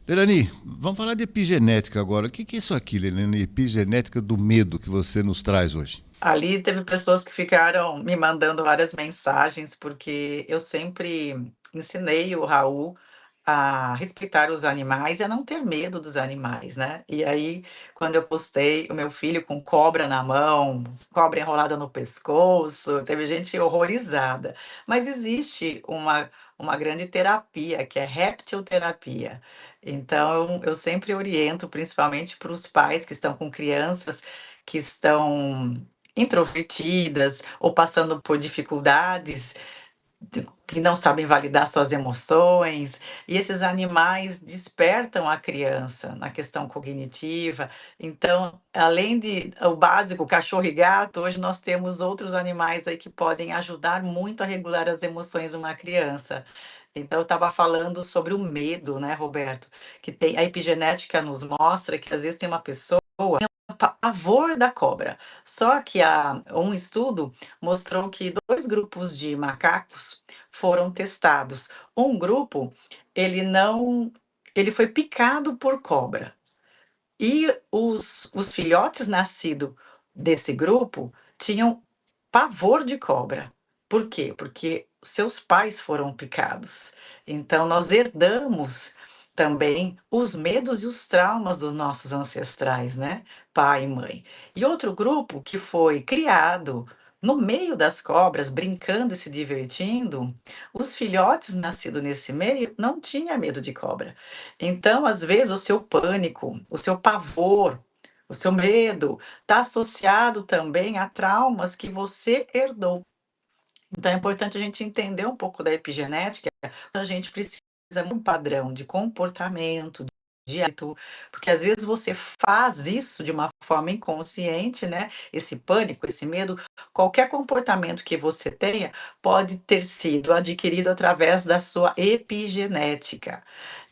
Lelani, vamos falar de epigenética agora. O que é isso aqui, Lelani? Epigenética do medo que você nos traz hoje. Ali teve pessoas que ficaram me mandando várias mensagens, porque eu sempre ensinei o Raul a respeitar os animais e a não ter medo dos animais, né? E aí, quando eu postei o meu filho com cobra na mão, cobra enrolada no pescoço, teve gente horrorizada. Mas existe uma grande terapia, que é reptilterapia. Então, eu sempre oriento, principalmente para os pais que estão com crianças que estão introvertidas ou passando por dificuldades, que não sabem validar suas emoções, e esses animais despertam a criança na questão cognitiva. Então, além de o básico, cachorro e gato, hoje nós temos outros animais aí que podem ajudar muito a regular as emoções de uma criança. Então, eu estava falando sobre o medo, né, Roberto? Que tem a epigenética nos mostra que às vezes tem uma pessoa pavor da cobra. Só que um estudo mostrou que dois grupos de macacos foram testados. Um grupo, ele não, ele foi picado por cobra. E os filhotes nascidos desse grupo tinham pavor de cobra. Por quê? Porque seus pais foram picados. Então, nós herdamos também os medos e os traumas dos nossos ancestrais, né? Pai e mãe. E outro grupo que foi criado no meio das cobras, brincando e se divertindo, os filhotes nascidos nesse meio não tinham medo de cobra. Então, às vezes, o seu pânico, o seu pavor, o seu medo está associado também a traumas que você herdou. Então, é importante a gente entender um pouco da epigenética. A gente precisa de um padrão de comportamento, de hábito, porque às vezes você faz isso de uma forma inconsciente, né? Esse pânico, esse medo, qualquer comportamento que você tenha pode ter sido adquirido através da sua epigenética.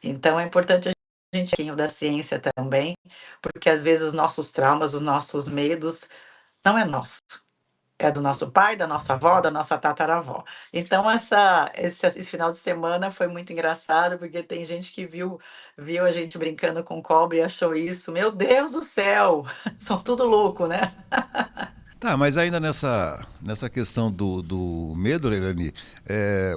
Então, é importante a gente um pouquinho da ciência também, porque às vezes os nossos traumas, os nossos medos, não é nosso. É do nosso pai, da nossa avó, da nossa tataravó. Então, esse final de semana foi muito engraçado, porque tem gente que viu a gente brincando com cobra e achou isso. Meu Deus do céu! São tudo louco, né? Tá, mas ainda nessa questão do medo, Lelani,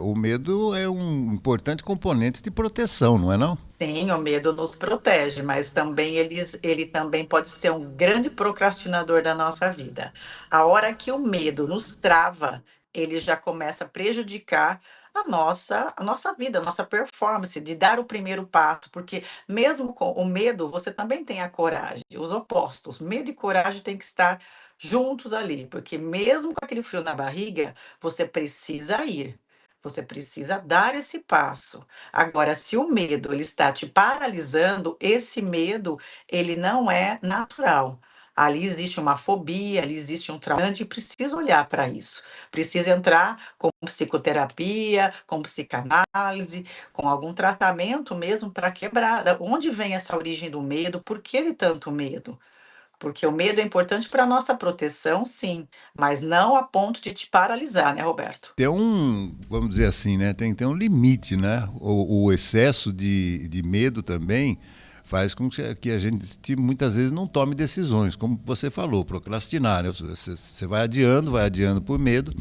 o medo é um importante componente de proteção, não é não? Sim, o medo nos protege, mas também ele também pode ser um grande procrastinador da nossa vida. A hora que o medo nos trava, ele já começa a prejudicar a nossa vida, a nossa performance de dar o primeiro passo, porque mesmo com o medo, você também tem a coragem, os opostos. Medo e coragem têm que estar juntos ali, porque mesmo com aquele frio na barriga, você precisa ir. Você precisa dar esse passo. Agora, se o medo ele está te paralisando, esse medo ele não é natural. Ali existe uma fobia, ali existe um trauma grande e precisa olhar para isso. Precisa entrar com psicoterapia, com psicanálise, com algum tratamento mesmo para quebrar. Da onde vem essa origem do medo? Por que de tanto medo? Porque o medo é importante para a nossa proteção, sim, mas não a ponto de te paralisar, né, Roberto? Tem vamos dizer assim, né? Tem que ter um limite, né? O excesso de medo também faz com que a gente muitas vezes não tome decisões, como você falou, procrastinar, né? Você vai adiando por medo,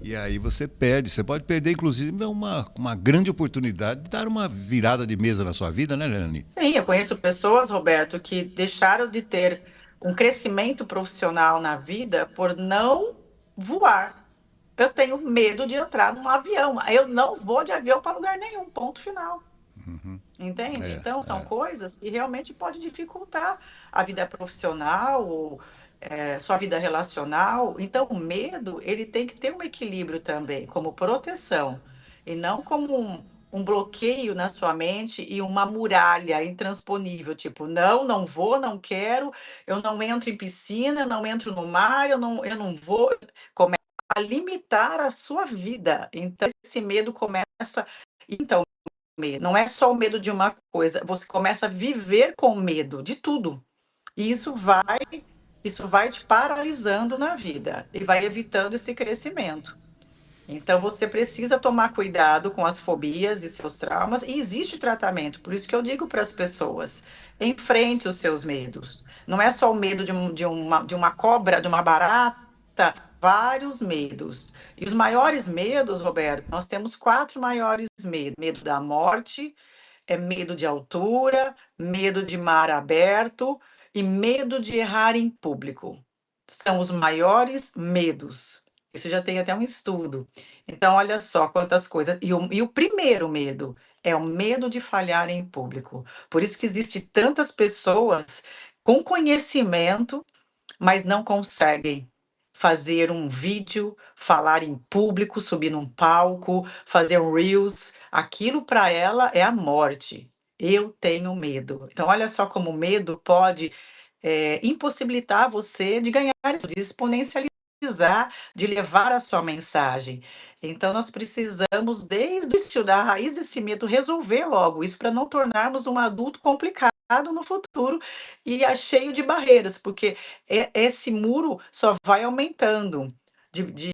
e aí você perde. Você pode perder, inclusive, uma grande oportunidade de dar uma virada de mesa na sua vida, né, Leonie? Sim, eu conheço pessoas, Roberto, que deixaram de ter um crescimento profissional na vida por não voar. Eu tenho medo de entrar num avião. Eu não vou de avião para lugar nenhum, ponto final. Entende? É, Então, são é. coisas que realmente podem dificultar a vida profissional, ou, sua vida relacional. Então, o medo, ele tem que ter um equilíbrio também, como proteção, e não como um bloqueio na sua mente e uma muralha intransponível, tipo, não, não vou, não quero, eu não entro em piscina, eu não entro no mar, eu não vou. Começa a limitar a sua vida. Então, esse medo começa. Então, medo. Não é só o medo de uma coisa, você começa a viver com medo de tudo. E isso vai te paralisando na vida e vai evitando esse crescimento. Então você precisa tomar cuidado com as fobias e seus traumas, e existe tratamento. Por isso que eu digo para as pessoas: enfrente os seus medos. Não é só o medo de uma cobra, de uma barata, vários medos. E os maiores medos, Roberto, nós temos 4 maiores medos: medo da morte, medo de altura, medo de mar aberto e medo de errar em público. São os maiores medos. Isso já tem até um estudo. Então, olha só quantas coisas. E o primeiro medo é o medo de falhar em público. Por isso que existe tantas pessoas com conhecimento, mas não conseguem fazer um vídeo, falar em público, subir num palco, fazer um reels. Aquilo para ela é a morte. Eu tenho medo. Então, olha só como o medo pode impossibilitar você de ganhar, de exponencializar, de levar a sua mensagem. Então, nós precisamos, desde o início da raiz desse medo, resolver logo isso para não tornarmos um adulto complicado no futuro e cheio de barreiras, porque esse muro só vai aumentando de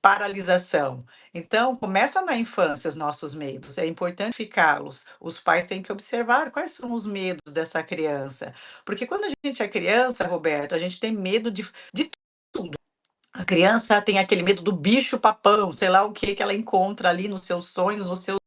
paralisação. Então, começa na infância os nossos medos, é importante ficá-los. Os pais têm que observar quais são os medos dessa criança. Porque quando a gente é criança, Roberto, a gente tem medo de tudo. A criança tem aquele medo do bicho-papão, sei lá o que ela encontra ali nos seus sonhos, nos seus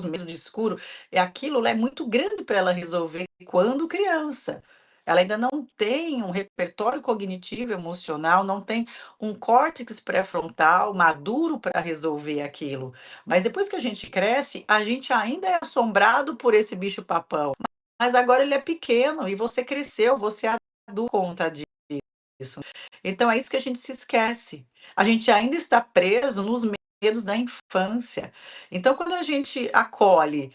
medos de escuro. E aquilo lá é muito grande para ela resolver quando criança. Ela ainda não tem um repertório cognitivo emocional, não tem um córtex pré-frontal maduro para resolver aquilo. Mas depois que a gente cresce, a gente ainda é assombrado por esse bicho-papão. Mas agora ele é pequeno e você cresceu, você é adulto por conta disso. Então é isso que a gente se esquece. A gente ainda está preso nos medos da infância. Então, quando a gente acolhe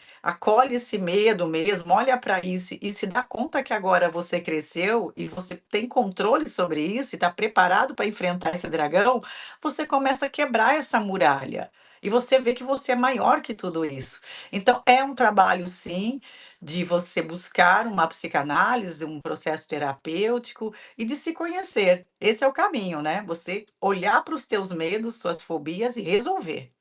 esse medo mesmo, olha para isso e se dá conta que agora você cresceu e você tem controle sobre isso e está preparado para enfrentar esse dragão, você começa a quebrar essa muralha. E você vê que você é maior que tudo isso. Então, é um trabalho, sim, de você buscar uma psicanálise, um processo terapêutico, e de se conhecer. Esse é o caminho, né, você olhar para os teus medos, suas fobias e resolver.